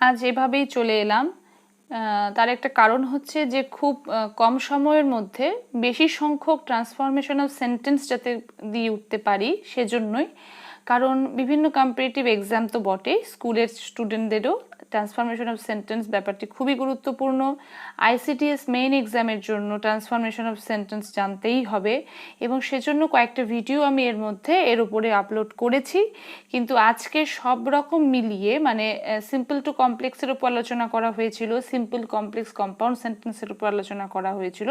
আজ এভাবেই চলে এলাম। তার একটা কারণ হচ্ছে যে খুব কম সময়ের মধ্যে বেশি সংখ্যক ট্রান্সফরমেশনাল সেন্টেন্স যাতে দিয়ে উঠতে পারি সেজন্যই। কারণ বিভিন্ন কম্পিটিটিভ এক্সাম তো বটেই, স্কুলের স্টুডেন্টদেরও ট্রান্সফরমেশন অফ সেন্টেন্স ব্যাপারটি খুবই গুরুত্বপূর্ণ। আইসিডিএস মেইন এক্সামের জন্য ট্রান্সফরমেশন অফ সেন্টেন্স জানতেই হবে, এবং সেজন্য কয়েকটা ভিডিও আমি এর উপরে আপলোড করেছি। কিন্তু আজকে সব রকম মিলিয়ে মানে সিম্পল টু কমপ্লেক্সের উপর আলোচনা করা হয়েছিল, সিম্পল কমপ্লেক্স কম্পাউন্ড সেন্টেন্সের উপর আলোচনা করা হয়েছিল।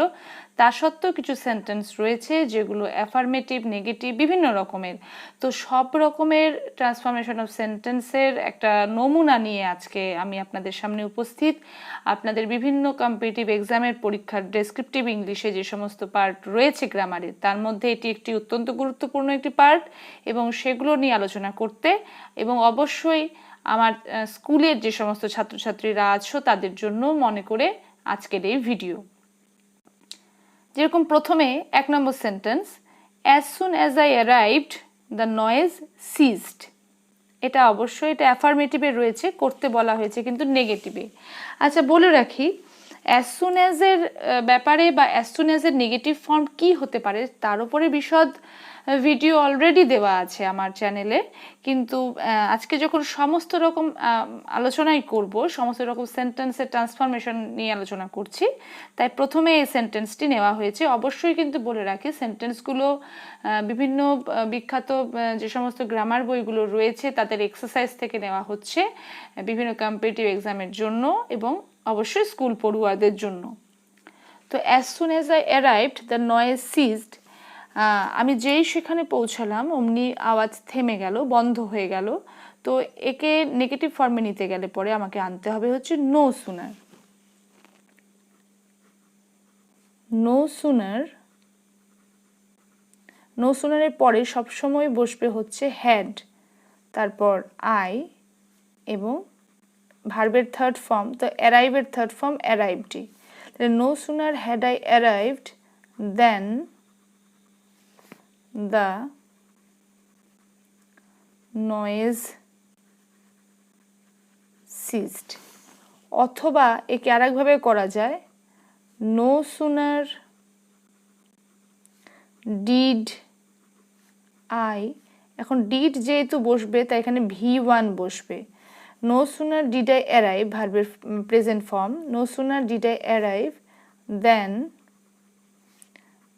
তা সত্ত্বেও কিছু সেন্টেন্স রয়েছে যেগুলো অ্যাফার্মেটিভ, নেগেটিভ, বিভিন্ন রকমের। তো সব রকমের ট্রান্সফরমেশন অফ সেন্টেন্সের একটা নমুনা নিয়ে আজকে আমি আপনাদের সামনে উপস্থিত। আপনাদের বিভিন্ন কম্পিটিটিভ এক্সামের পরীক্ষার ডেসক্রিপটিভ ইংলিশে যে সমস্ত পার্ট রয়েছে গ্রামারের, তার মধ্যে এটি একটি অত্যন্ত গুরুত্বপূর্ণ একটি পার্ট, এবং সেগুলো নিয়ে আলোচনা করতে, এবং অবশ্যই আমার স্কুলের যে সমস্ত ছাত্রছাত্রীরা আছো তাদের জন্য মনে করে আজকের এই ভিডিও। যেরকম প্রথমে 1 number sentence, as soon as I arrived the noise ceased. এটা অবশ্যই এটা অ্যাফার্মেটিভে রয়েছে, করতে বলা হয়েছে কিন্তু নেগেটিভে। আচ্ছা, বলে রাখি অ্যাজ সুন অ্যাজের ব্যাপারে বা অ্যাজ সুন অ্যাজের নেগেটিভ ফর্ম কি হতে পারে তার উপরে বিশদ ভিডিও অলরেডি দেওয়া আছে আমার চ্যানেলে। কিন্তু আজকে যখন সমস্ত রকম আলোচনাই করব, সমস্ত রকম সেন্টেন্সের ট্রান্সফরমেশন নিয়ে আলোচনা করছি, তাই প্রথমে এই সেন্টেন্সটি নেওয়া হয়েছে। অবশ্যই কিন্তু বলে রাখি সেন্টেন্সগুলো বিভিন্ন বিখ্যাত যে সমস্ত গ্রামার বইগুলো রয়েছে তাদের এক্সারসাইজ থেকে নেওয়া হচ্ছে বিভিন্ন কম্পিটিটিভ এক্সামের জন্য, এবং অবশ্যই স্কুল পড়ুয়াদের জন্য। তো as soon as I arrived the noise ceased, আমি যেই সেখানে পৌঁছালাম অমনি আওয়াজ থেমে গেল, বন্ধ হয়ে গেল। তো একে নেগেটিভ ফর্মে নিতে গেলে পরে আমাকে আনতে হবে হচ্ছে no sooner. No sooner, no সুনারের পরে সবসময় বসবে হচ্ছে হ্যাড, তারপর আই, এবং ভার্বের থার্ড ফর্ম, তো অ্যারাইভের থার্ড ফর্ম অ্যারাইভডই। তাহলে no sooner had I arrived then the noise ceased. অথবা একে আরেকভাবে করা যায়, নো সুনার ডিড আই, এখন ডিড যেহেতু বসবে তাই এখানে V1 বসবে। No sooner did I arrive, ভার্বের present form, no sooner did I arrive then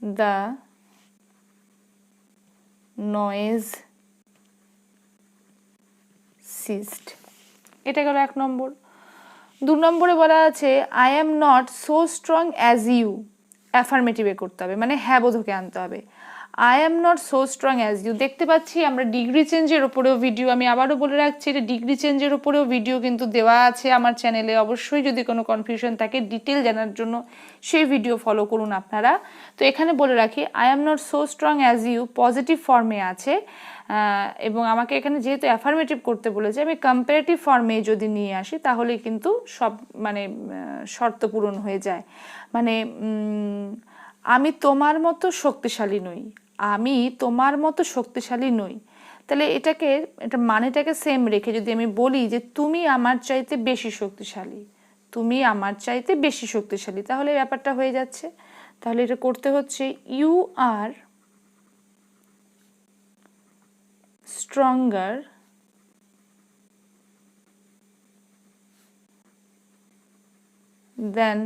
the noise ceased. এটা গেল 1 নম্বর। 2 নম্বরে বলা আছে I am not so strong as you, অ্যাফার্মেটিভে করতে হবে, মানে হ্যাঁ বোধকে আনতে হবে। I am not so strong as you. দেখতে পাচ্ছি আমরা ডিগ্রি চেঞ্জের ওপরেও ভিডিও, আমি আবারও বলে রাখছি এটা ডিগ্রি চেঞ্জের ওপরেও ভিডিও কিন্তু দেওয়া আছে আমার চ্যানেলে। অবশ্যই যদি কোনো কনফিউশন থাকে ডিটেল জানার জন্য সেই ভিডিও ফলো করুন আপনারা। তো এখানে বলে রাখি I am not so strong as you positive ফর্মে আছে, এবং আমাকে এখানে যেহেতু অ্যাফার্মেটিভ করতে বলেছে আমি কম্পারেটিভ ফর্মে যদি নিয়ে আসি তাহলে কিন্তু সব মানে শর্ত পূরণ হয়ে যায়। মানে আমি তোমার মতো শক্তিশালী নই, আমি তোমার মতো শক্তিশালী নই। তাহলে এটা মানেটাকে সেম রেখে যদি আমি বলি যে তুমি আমার চাইতে বেশি শক্তিশালী, তুমি আমার চাইতে বেশি শক্তিশালী, তাহলে ব্যাপারটা হয়ে যাচ্ছে। তাহলে এটা করতে হচ্ছে you are stronger than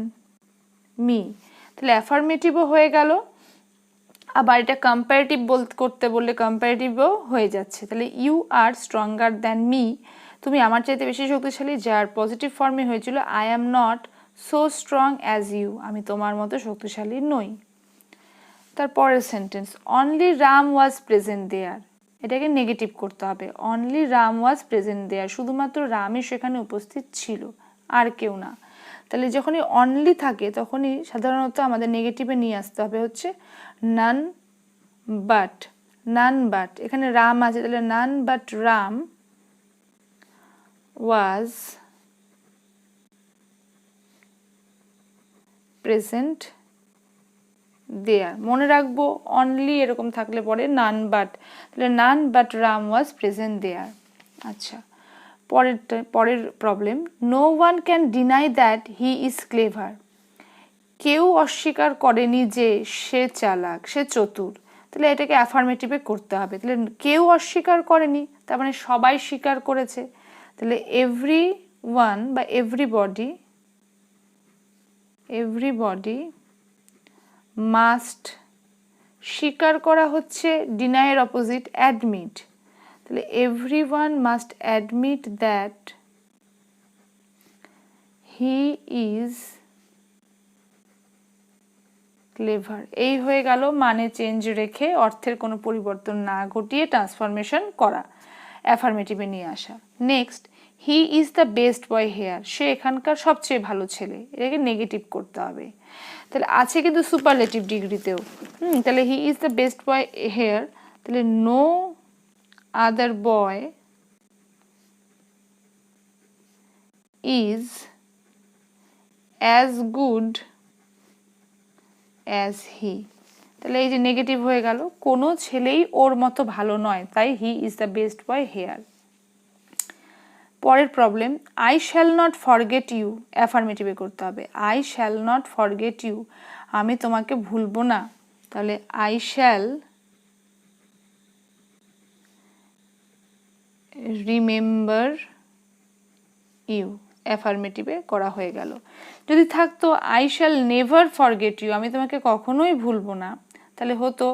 me. তাহলে অ্যাফার্মেটিভও হয়ে গেল, আবার এটা কম্পারেটিভ করতে বললে কম্পারেটিভও হয়ে যাচ্ছে। তাহলে you are stronger than me, তুমি আমার চাইতে বেশি শক্তিশালী, যার পজিটিভ ফর্মে হয়েছিল I am not so strong as you, আমি তোমার মতো শক্তিশালী নই। তারপরের sentence, only Ram was present there, এটাকে নেগেটিভ করতে হবে। Only Ram was present there, শুধুমাত্র রামই সেখানে উপস্থিত ছিল, আর কেউ না। তাহলে যখনই অনলি থাকে তখনই সাধারণত আমাদের নেগেটিভে নিয়ে আসতে হবে হচ্ছে নান বাট। নান বাট, এখানে রাম আছে তাহলে none but Ram was present there. মনে রাখবো অনলি এরকম থাকলে পরে নান বাট, তাহলে none but Ram was present there. আচ্ছা, পরের problem, no one can deny that he is clever. কেউ অস্বীকার করেনি যে সে চালাক, সে চতুর। তাহলে এটাকে অ্যাফার্মেটিভে করতে হবে। তাহলে কেউ অস্বীকার করেনি, তার মানে সবাই স্বীকার করেছে। তাহলে এভরি ওয়ান বা এভরিবডি মাস্ট, স্বীকার করা হচ্ছে ডিনাইয়ের অপোজিট অ্যাডমিট। তাহলে everyone must admit that he is clever. এই হয়ে গেল মানে চেঞ্জ রেখে অর্থের কোনো পরিবর্তন না ঘটিয়ে ট্রান্সফরমেশন করা, অ্যাফার্মেটিভে নিয়ে আসা। Next, he is the best boy here. সে এখানকার সবচেয়ে ভালো ছেলে, এটাকে নেগেটিভ করতে হবে। তাহলে আছে কিন্তু সুপারলেটিভ ডিগ্রিতেও। তাহলে he is the best boy here. তাহলে no other boy is as good as he. তাহলে এই যে নেগেটিভ হয়ে গেল, কোনো ছেলেই ওর মতো ভালো নয়, তাই he is the best boy here. পরের problem, I shall not forget you, অ্যাফার্মেটিভে করতে হবে। I shall not forget you, আমি তোমাকে ভুলবো না। তাহলে আই শ্যাল রিমেম্বার ইউ, অ্যাফার্মেটিভে করা হয়ে গেল। যদি থাকতো I shall never forget you, আমি তোমাকে কখনোই ভুলবো না, তাহলে হতো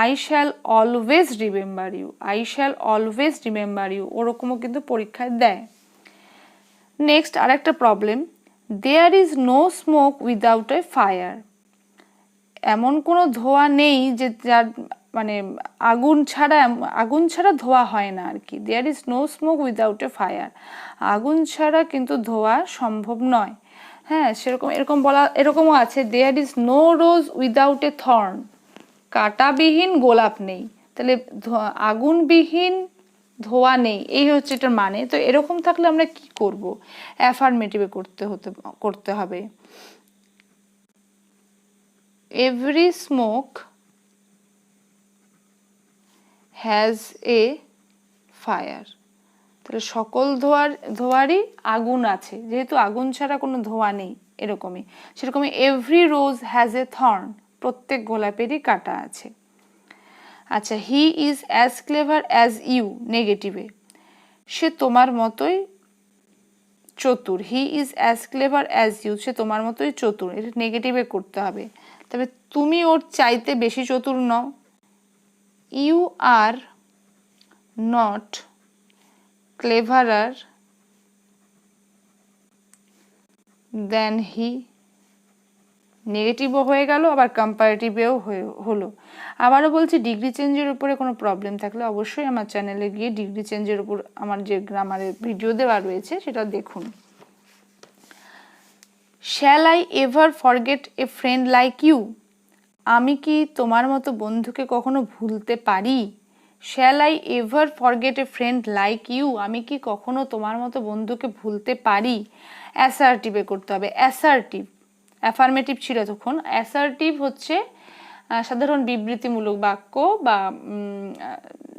I shall always remember you, I shall always remember you. ওরকমও কিন্তু পরীক্ষায় দেয়। নেক্সট আরেকটা problem, there is no smoke without a fire. এমন কোনো ধোঁয়া নেই যে যার মানে আগুন ছাড়া ধোঁয়া হয় না আর কি। There is no smoke without a fire, আগুন ছাড়া কিন্তু ধোঁয়া সম্ভব নয়। হ্যাঁ, এরকমও আছে, there is no rose without a thorn, কাঁটাবিহীন গোলাপ নেই। তাহলে আগুনবিহীন ধোঁয়া নেই, এই হচ্ছে এটার মানে। তো এরকম থাকলে আমরা কি করব? অ্যাফার্মেটিভে করতে হবে। Every smoke has a fire. তাহলে সকল ধোঁয়ারই আগুন আছে, যেহেতু আগুন ছাড়া কোনো ধোঁয়া নেই এরকমই। সেরকমই every rose has a thorn, প্রত্যেক গোলাপেরই কাঁটা আছে। আচ্ছা, he is as clever as you, নেগেটিভে, সে তোমার মতোই চতুর। He is as clever as you, সে তোমার মতোই চতুর, এটা নেগেটিভে করতে হবে। তবে তুমি ওর চাইতে বেশি চতুর নও। ইউ আর নট ক্লেভারার দেন হি, নেগেটিভও হয়ে গেল, আবার কম্পারেটিভেও হলো। আবারও বলছি, ডিগ্রি চেঞ্জের উপরে কোনো প্রবলেম থাকলে অবশ্যই আমার চ্যানেলে গিয়ে ডিগ্রি চেঞ্জের উপর আমার যে গ্রামারের ভিডিও দেওয়া রয়েছে সেটা দেখুন। Shall I ever forget a friend like you, আমি কি তোমার মতো বন্ধুকে কখনো ভুলতে পারি? Shall I ever forget a friend like you, আমি কি কখনো তোমার মতো বন্ধুকে ভুলতে পারি? অ্যাসার্টিভে করতে হবে। অ্যাসার্টিভ, অ্যাফার্মেটিভ ছিল তখন। অ্যাসার্টিভ হচ্ছে সাধারণ বিবৃতিমূলক বাক্য বা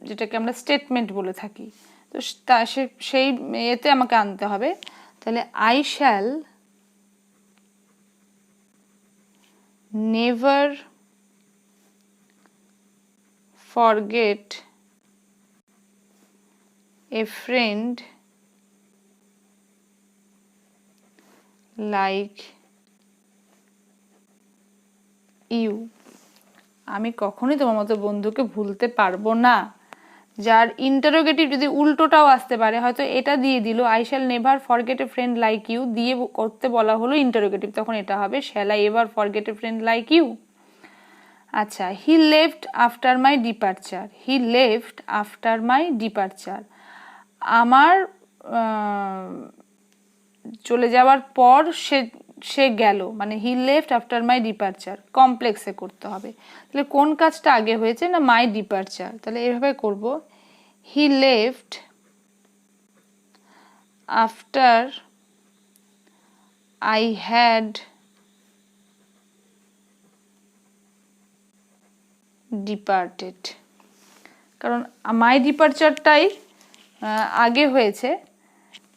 যেটাকে আমরা স্টেটমেন্ট বলে থাকি। তো সেই এতে আমাকে আনতে হবে। তাহলে I shall never forget a friend like you, আমি কখনোই তোমার মতো বন্ধুকে ভুলতে পারবো না। যার ইন্টারোগেটিভ যদি উল্টোটাও আসতে পারে, হয়তো এটা দিয়ে দিল I shall never forget a friend like you, দিয়ে করতে বলা হলো ইন্টারোগেটিভ, তখন এটা হবে shall I ever forget a friend like you. আচ্ছা, he left after my departure, he left after my departure, আমার চলে যাওয়ার পর সে গেল, মানে he left after my departure, কমপ্লেক্সে করতে হবে। তাহলে কোন কাজটা আগে হয়েছে না মাই ডিপারচার, তাহলে এভাবে করব, he left after I had departed, কারণ মাই ডিপারচারটাই আগে হয়েছে,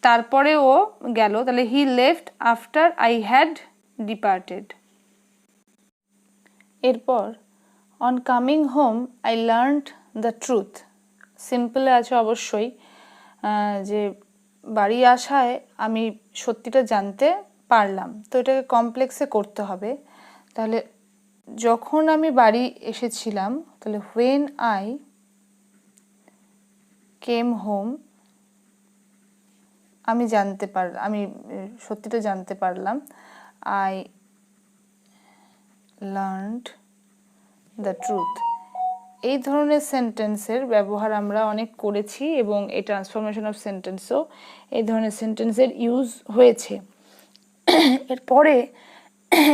তারপরে ও গেল, তাহলে he left after I had departed. এরপর on coming home I learned the truth. সিম্পলে আছে অবশ্যই, যে বাড়ি আসায় আমি সত্যিটা জানতে পারলাম। তো এটাকে কমপ্লেক্সে করতে হবে। তাহলে যখন আমি বাড়ি এসেছিলাম, তাহলে হোয়েন আই কেম হোম, আমি সত্যিটা জানতে পারলাম। I learned the truth. এই ধরনের সেন্টেন্সের ব্যবহার আমরা অনেক করেছি এবং এই ট্রান্সফরমেশন অফ সেন্টেন্সও এই ধরনের সেন্টেন্সের ইউজ হয়েছে। এরপরে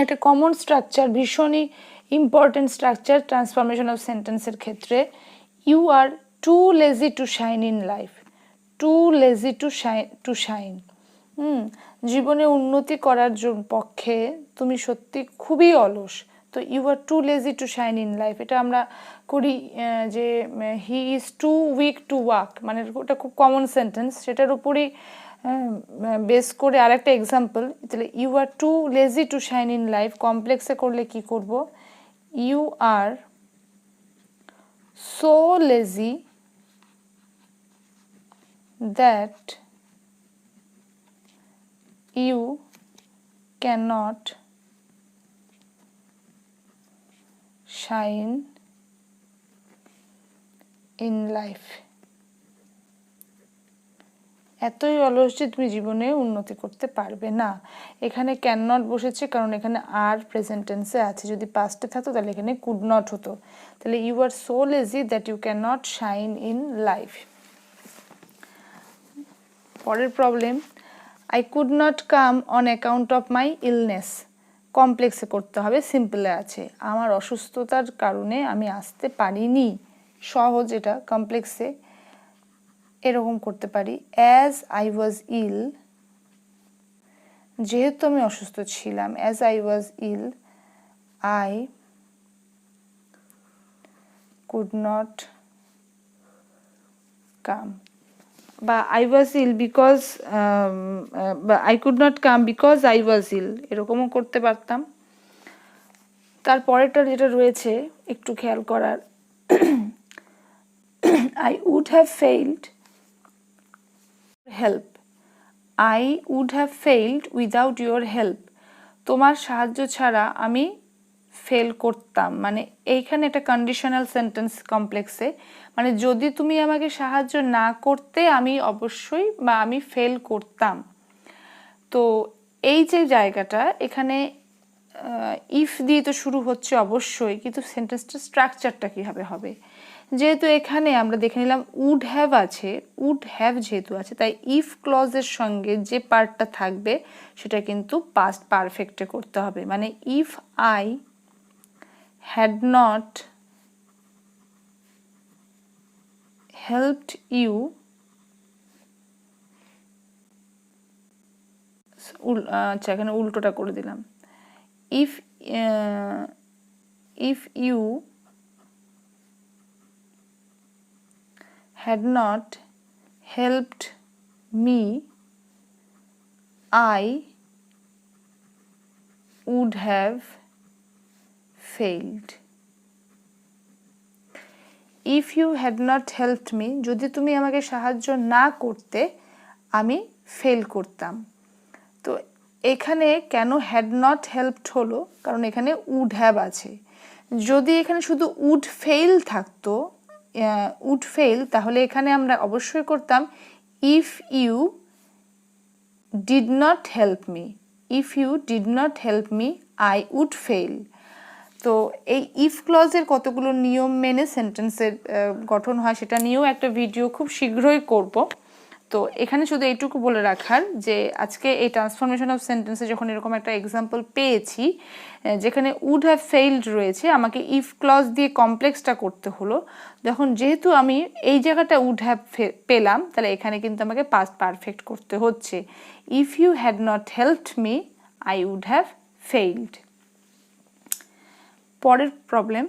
একটা কমন স্ট্রাকচার, ভীষণই ইম্পর্টেন্ট স্ট্রাকচার ট্রান্সফরমেশন অফ সেন্টেন্সের ক্ষেত্রে, you are too lazy to shine in life. Too lazy to shine. জীবনে উন্নতি করার পক্ষে তুমি সত্যি খুবই অলস। তো you are too lazy to shine in life, এটা আমরা করি যে he is too weak to walk, মানে ওটা খুব কমন সেন্টেন্স, সেটার উপরই বেস করে আরেকটা এক্সাম্পল। তাহলে you are too lazy to shine in life কমপ্লেক্সে করলে কি করব, you are so lazy that you cannot shine in life। এতই অলস যে তুমি জীবনে উন্নতি করতে পারবে না। এখানে ক্যান নট বসেছে কারণ এখানে আর প্রেজেন্ট টেন্সে আছে। যদি পাস্টে থাকতো তাহলে এখানে কুড নট হতো। তাহলে you are so lazy that you can not shine in life. পরের problem, I could not come on account of my illness। কমপ্লেক্সে করতে হবে, সিম্পলে আছে আমার অসুস্থতার কারণে আমি আসতে পারিনি। সহজ এটা, কমপ্লেক্সে এরকম করতে পারি, অ্যাজ আই ওয়াজ ইল, যেহেতু আমি অসুস্থ ছিলাম, as I was ill I could not come, বা I was ill because, I could not come because I was ill, এরকমও করতে পারতাম। তারপরেরটা যেটা রয়েছে একটু খেয়াল করার, I would have failed help. I would have failed without your help. তোমার সাহায্য ছাড়া আমি ফেল করতাম, মানে এইখানে একটা কন্ডিশনাল সেন্টেন্স কমপ্লেক্সে, মানে যদি তুমি আমাকে সাহায্য না করতে আমি অবশ্যই বা আমি ফেল করতাম। তো এই যে জায়গাটা এখানে ইফ দিয়ে তো শুরু হচ্ছে অবশ্যই, কিন্তু সেন্টেন্সটা স্ট্রাকচারটা কীভাবে হবে, যেহেতু এখানে আমরা দেখে নিলাম উড হ্যাভ আছে, উড হ্যাভ যেহেতু আছে তাই ইফ ক্লজের সঙ্গে যে পার্টটা থাকবে সেটা কিন্তু পাস্ট পারফেক্টে করতে হবে। মানে if I had not helped you, আচ্ছা এখানে উল্টোটা করে দিলাম, if you had not helped me I would have failed। If you had not helped me, যদি তুমি আমাকে সাহায্য না করতে আমি ফেল করতাম। তো এখানে কেন হ্যাড নট হেল্পড হলো, কারণ এখানে উড হ্যাভ আছে। যদি এখানে শুধু উড ফেইল থাকতো, উড ফেইল, তাহলে এখানে আমরা অবশ্যই করতাম if you did not help me, if you did not help me I would fail. তো এই ইফ ক্লজের কতগুলো নিয়ম মেনে সেন্টেন্সের গঠন হয় সেটা নিয়েও একটা ভিডিও খুব শীঘ্রই করব। তো এখানে শুধু এইটুকু বলে রাখার যে আজকে এই ট্রান্সফরমেশন অফ সেন্টেন্সে যখন এরকম একটা এক্সাম্পল পেয়েছি যেখানে উড হ্যাভ ফেইলড রয়েছে, আমাকে ইফ ক্লজ দিয়ে কমপ্লেক্সটা করতে হলো। যেহেতু আমি এই জায়গাটা উড হ্যাভ পেলাম, তাহলে এখানে কিন্তু আমাকে পাস্ট পারফেক্ট করতে হচ্ছে। If you had not helped me I would have failed. পরের problem,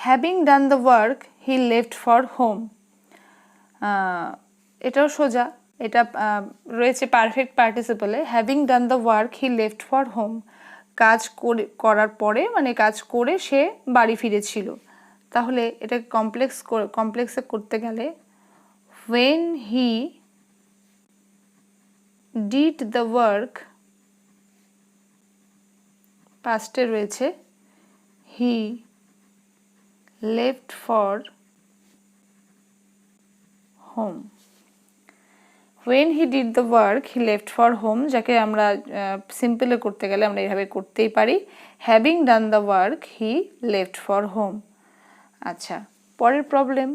having done the work he left for home. এটাও সোজা, এটা রয়েছে পারফেক্ট পার্টিসিপলে, having done the work he left for home, কাজ করার পরে মানে কাজ করে সে বাড়ি ফিরেছিল। তাহলে এটা কমপ্লেক্সে করতে গেলে when he did the work, পাস্টে রয়েছে he left for home, when he did the work he left for home, যাকে আমরা সিম্পলে করতে গেলে আমরা এইভাবে করতেই পারি, having done the work he left for home। আচ্ছা, পরের problem,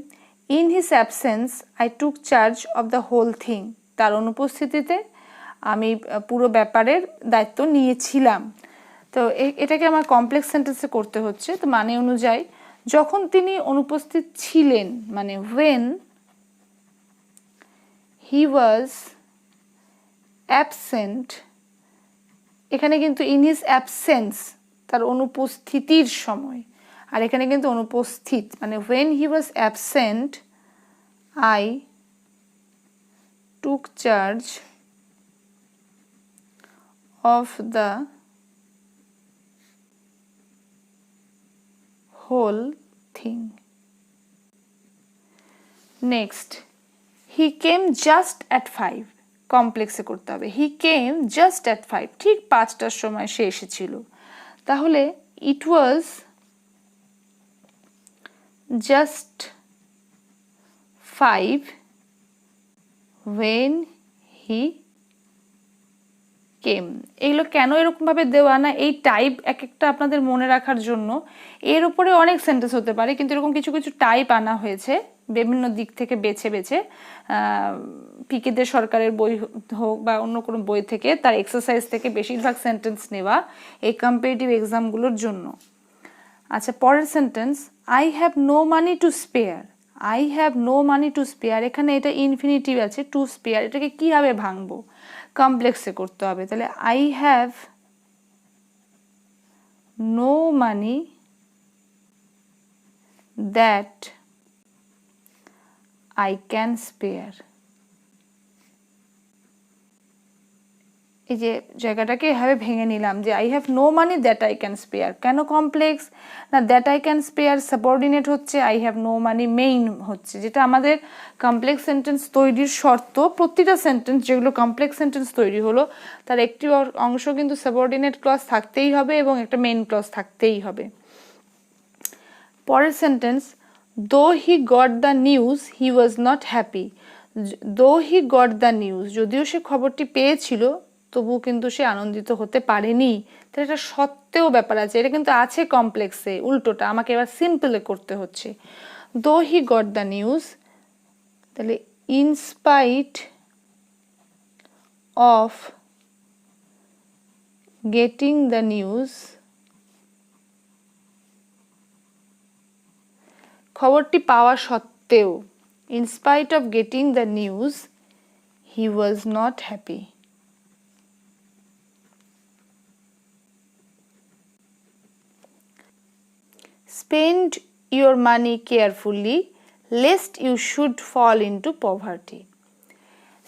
in his absence I took charge of the whole thing, তার অনুপস্থিতিতে আমি পুরো ব্যাপারের দায়িত্ব নিয়েছিলাম। তো এটাকে আমার কমপ্লেক্স সেন্টেন্সে করতে হচ্ছে। তো মানে অনুযায়ী যখন তিনি অনুপস্থিত ছিলেন মানে when he was absent, এখানে কিন্তু in his absence তার অনুপস্থিতির সময়, আর এখানে কিন্তু অনুপস্থিত মানে when he was absent I took charge of the whole thing। Next, he came just at 5, কমপ্লেক্সে করতে হবে, he came just at 5, ঠিক 5টার সময় সে এসেছিল। তাহলে it was just 5 when he came। এগুলো কেন এরকমভাবে দেওয়া না, এই টাইপ এক একটা আপনাদের মনে রাখার জন্য। এর উপরে অনেক সেন্টেন্স হতে পারে, কিন্তু এরকম কিছু কিছু টাইপ আনা হয়েছে বিভিন্ন দিক থেকে বেছে বেছে, পিকেদের সরকারের বই হোক বা অন্য কোনো বই থেকে, তার এক্সারসাইজ থেকে বেশিরভাগ সেন্টেন্স নেওয়া এই কম্পারেটিভ এক্সামগুলোর জন্য। আচ্ছা, পরের sentence, I have no money to spare, I have no money to spare, এখানে এটা ইনফিনিটিভ আছে, টু স্পেয়ার, এটাকে কীভাবে ভাঙবো, কমপ্লেক্সে করতে হবে। তাহলে I have no money that I can spare. এই যে জায়গাটাকে এভাবে ভেঙে নিলাম যে I have no money that I can spare. কেন কমপ্লেক্স না, that I can spare subordinate হচ্ছে, I have no money main হচ্ছে, যেটা আমাদের কমপ্লেক্স সেন্টেন্স তৈরির শর্ত। প্রতিটা সেন্টেন্স যেগুলো কমপ্লেক্স সেন্টেন্স তৈরি হলো তার একটি অংশ কিন্তু সাবঅর্ডিনেট ক্লজ থাকতেই হবে এবং একটা মেইন ক্লজ থাকতেই হবে। পরের সেন্টেন্স, দো he got the news he was not happy, দো হি গট দ্য নিউজ, যদিও সে খবরটি পেয়েছিল তবুও কিন্তু সে আনন্দিত হতে পারেনি। তাহলে একটা সত্ত্বেও ব্যাপার আছে, এটা কিন্তু আছে কমপ্লেক্সে, উল্টোটা আমাকে এবার সিম্পলে করতে হচ্ছে। দো হি গট দ্য নিউজ, তাহলে in spite of getting the news, খবরটি পাওয়া সত্ত্বেও, in spite of getting the news he was not happy. Spend your money carefully lest you should fall into poverty।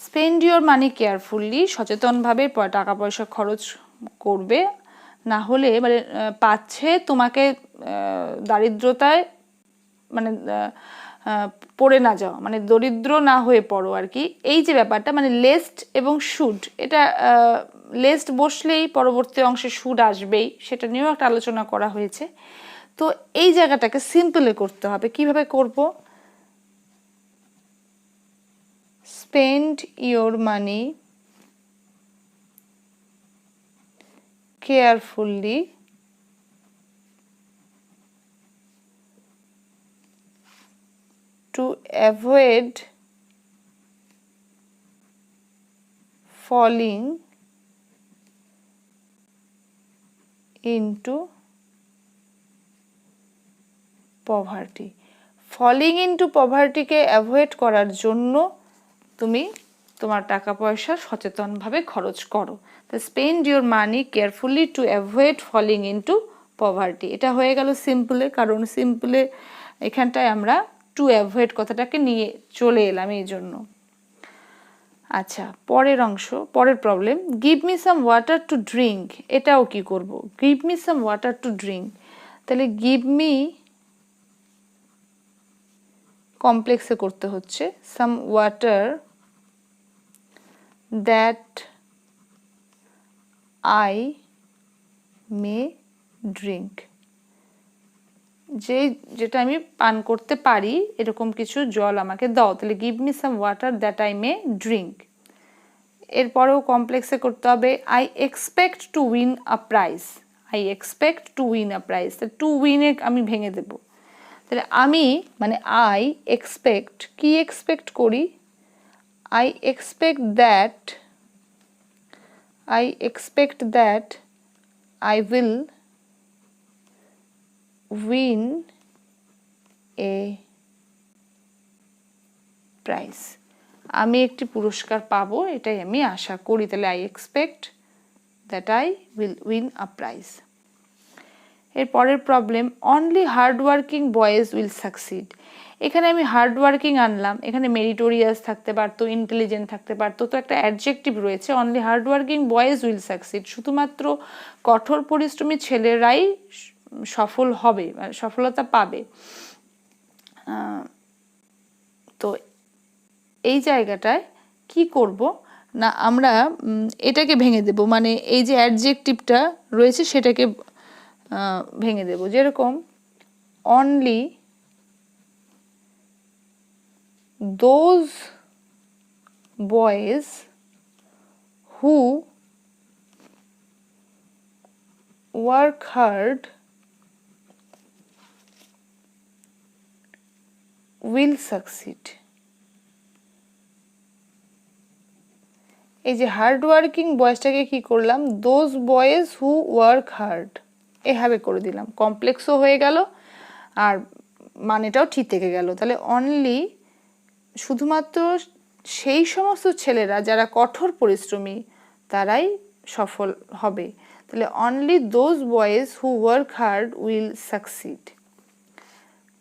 Spend your money carefully, সচেতনভাবে টাকা পয়সা খরচ করবে, না হলে মানে পাচ্ছে তোমাকে দারিদ্রতায় মানে পড়ে না যাও, মানে দরিদ্র না হয়ে পড়ো আর কি। এই যে ব্যাপারটা মানে লেস্ট এবং শুড, এটা লেস্ট বসলেই পরবর্তী অংশে শুড আসবেই, সেটা নিয়েও একটা আলোচনা করা হয়েছে। তো এই জায়গাটাকে সিম্পলে করতে হবে। কিভাবে করব, spend your money carefully to avoid falling into poverty। Falling into পভার্টিকে অ্যাভয়েড করার জন্য তুমি তোমার টাকা পয়সা সচেতনভাবে খরচ করো। তো spend your money carefully to avoid falling into poverty, এটা হয়ে গেল সিম্পলে, কারণ সিম্পলে এখানটায় আমরা টু অ্যাভয়েড কথাটাকে নিয়ে চলে এলাম এই জন্য। আচ্ছা, পরের অংশ, পরের problem, give me some water to drink. এটাও কি করব, give me some water to drink. তাহলে গিভ মি কমপ্লেক্সে করতে হচ্ছে, সাম water that I may drink. যেটা আমি পান করতে পারি এরকম কিছু জল আমাকে দাও। তাহলে give me some water that I may drink. এরপরেও কমপ্লেক্সে করতে হবে, I expect to win a prize. I expect to win a prize, to উইনে আমি ভেঙে দেব। তাহলে আমি মানে আই এক্সপেক্ট, কি এক্সপেক্ট করি, I expect that I will win a prize. আমি একটি পুরস্কার পাবো, এটাই আমি আশা করি। তাহলে I expect that I will win a prize. এর পরের problem, only hard working boys will succeed. এখানে আমি হার্ড ওয়ার্কিং আনলাম, এখানে মেরিটোরিয়াস থাকতে পারতো, ইন্টেলিজেন্ট থাকতে পারতো, তো একটা অ্যাডজেক্টিভ রয়েছে, only hard working boys will succeed. শুধুমাত্র কঠোর পরিশ্রমী ছেলেরাই সফল হবে, সফলতা পাবে। তো এই জায়গাটায় কি করব না, আমরা এটাকে ভেঙে দেব, মানে এই যে অ্যাডজেক্টিভটা রয়েছে সেটাকে ভেঙে দেব। যেরকম only those boys who work hard will succeed. এই যে হার্ড ওয়ার্কিং বয়েজটাকে কি করলাম, those boys who work hard এভাবে করে দিলাম, কমপ্লেক্সও হয়ে গেল আর মানেটাও ঠিক থেকে গেল। তাহলে অনলি শুধুমাত্র সেই সমস্ত ছেলেরা যারা কঠোর পরিশ্রমী তারাই সফল হবে। তাহলে only those boys who work hard will succeed.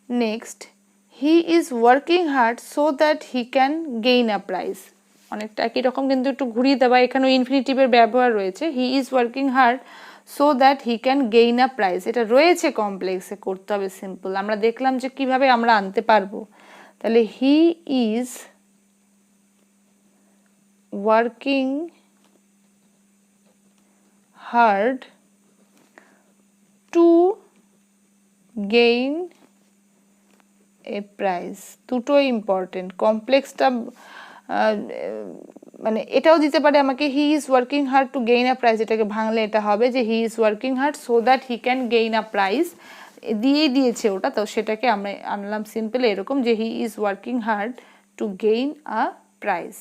Next, he is working hard so that he can gain a prize. অনেকটা একই রকম কিন্তু একটু ঘুরিয়ে দেওয়া, এখানেও ইনফিনিটিভের ব্যবহার রয়েছে। He is working hard so that he can gain a prize, এটা রয়েছে কমপ্লেক্সে, করতে হবে সিম্পল। আমরা দেখলাম যে কিভাবে আমরা আনতে পারবো। তাহলে he is working hard to gain a prize. দুটোই ইম্পর্টেন্ট। কমপ্লেক্সটা মানে এটাও দিতে পারে আমাকে, he is working hard to gain a prize, এটাকে ভাঙলে এটা হবে যে he is working hard so that he can gain a prize, দিয়েই দিয়েছে ওটা, তো সেটাকে আমরা আনলাম সিম্পল এরকম যে he is working hard to gain a prize.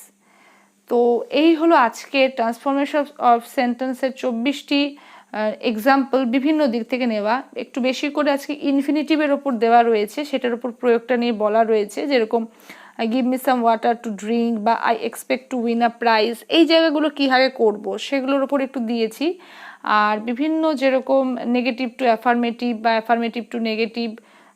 তো এই হলো আজকে ট্রান্সফরমেশন অফ সেন্টেন্সের 24টি এক্সাম্পল, বিভিন্ন দিক থেকে নেওয়া। একটু বেশি করে আজকে ইনফিনিটিভের ওপর দেওয়া রয়েছে, সেটার উপর প্রয়োগটা নিয়ে বলা রয়েছে। যেরকম give me some water to drink বা I expect to win a prize, এই জায়গাগুলো কীভাবে করব সেগুলোর ওপর একটু দিয়েছি। আর বিভিন্ন যেরকম নেগেটিভ টু অ্যাফার্মেটিভ বা অ্যাফার্মেটিভ টু নেগেটিভ,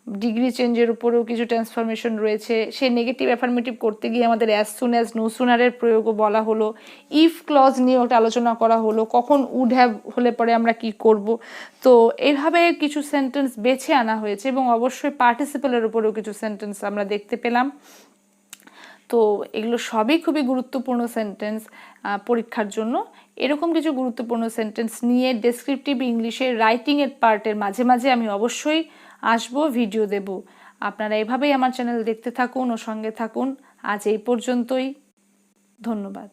ডিগ্রি চেঞ্জের উপরেও কিছু ট্রান্সফরমেশন রয়েছে। সেই নেগেটিভ অ্যাফার্মেটিভ করতে গিয়ে আমাদের অ্যাজ সুন অ্যাজ, নো সুনারের প্রয়োগও বলা হলো। ইফ ক্লজ নিয়ে ওটা আলোচনা করা হলো, কখন উড হ্যাভ হলে পরে আমরা কি করব। তো এইভাবে কিছু সেন্টেন্স বেছে আনা হয়েছে এবং অবশ্যই পার্টিসিপেলের উপরেও কিছু সেন্টেন্স আমরা দেখতে পেলাম। তো এগুলো সবই খুবই গুরুত্বপূর্ণ সেন্টেন্স পরীক্ষার জন্য। এরকম কিছু গুরুত্বপূর্ণ সেন্টেন্স নিয়ে ডেসক্রিপটিভ ইংলিশের রাইটিংয়ের পার্টের মাঝে মাঝে আমি অবশ্যই আসবো, ভিডিও দেব। আপনারা এভাবেই আমার চ্যানেল দেখতে থাকুন ও সঙ্গে থাকুন। আজ এই পর্যন্তই, ধন্যবাদ।